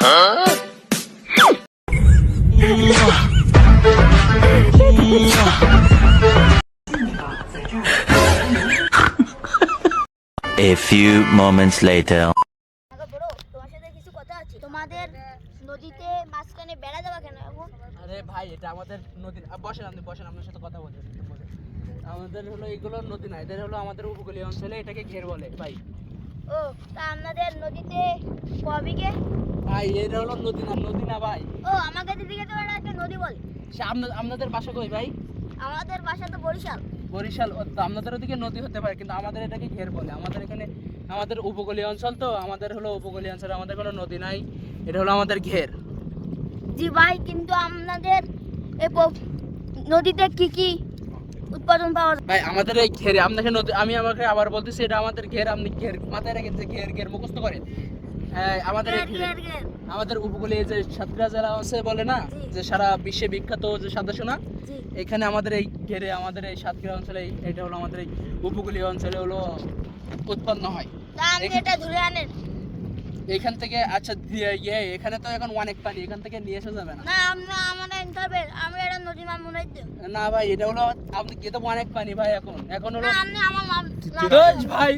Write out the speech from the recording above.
A few moments later. তোমাদের নদীতে মাঝখানে বেড়া দেওয়া কেন? আরে ভাই এটা আমাদের নদী। বসেন আপনি, বসেন, আপনার সাথে কথা বলতে। আমাদের হলো এগুলো নদী না, এদের হলো আমাদের উপকূলীয় অঞ্চলে এটাকে ঘের বলে ভাই। ও তা আপনাদের নদীতে কবিকে? ভাই এটা হলো নদী না, নদী না ভাই। ও আমাদের দিকে তো এটা একটা নদী বলে। সে আপনাদের বাসা কই ভাই? আমাদের বাসা তো বরিশাল। বরিশাল? তো আপনাদের ওদিকে নদী হতে পারে, কিন্তু আমাদের এটাকে ঘের বলে। আমাদের এখানে আমাদের উপকূলীয় অঞ্চল, তো আমাদের হলো উপকূলীয় অঞ্চলে আমাদের কোনো নদী নাই, এটা হলো আমাদের ঘের। জি ভাই, কিন্তু আপনাদের এই নদীতে কি কি উৎপাদন পাওয়া যায়? ভাই আমাদের এই ঘেরে আপনাকে নদী, আমি আমাকে আবার বলতেছি এটা আমাদের ঘের। আপনি ঘের মাথায় রেখে যে ঘের ঘের মুখস্থ করেন। হ্যাঁ আমাদের এই ঘেরে আমাদের উপকূলে যে সাতক্ষীরা জেলা আছে বলে না, যে সারা বিশ্বে বিখ্যাত যে সাদা সোনা, এখানে আমাদের এই ঘেরে, আমাদের এই সাতক্ষীরা অঞ্চলে এটা হলো আমাদের এই উপকূলীয় অঞ্চলে হলো উৎপন্ন হয়। এটা ধরে আনেন এখান থেকে। আচ্ছা এখানে তো এখন অনেক পানি, এখান থেকে নিয়ে আসা যাবে না। না আমরা আমাদের আনতে হবে। আমরা এটা নদী নাম মনে হচ্ছে না ভাই এটা হলো আপনি, এটা অনেক পানি ভাই। এখন হলো না, আপনি আমার নাম ভাই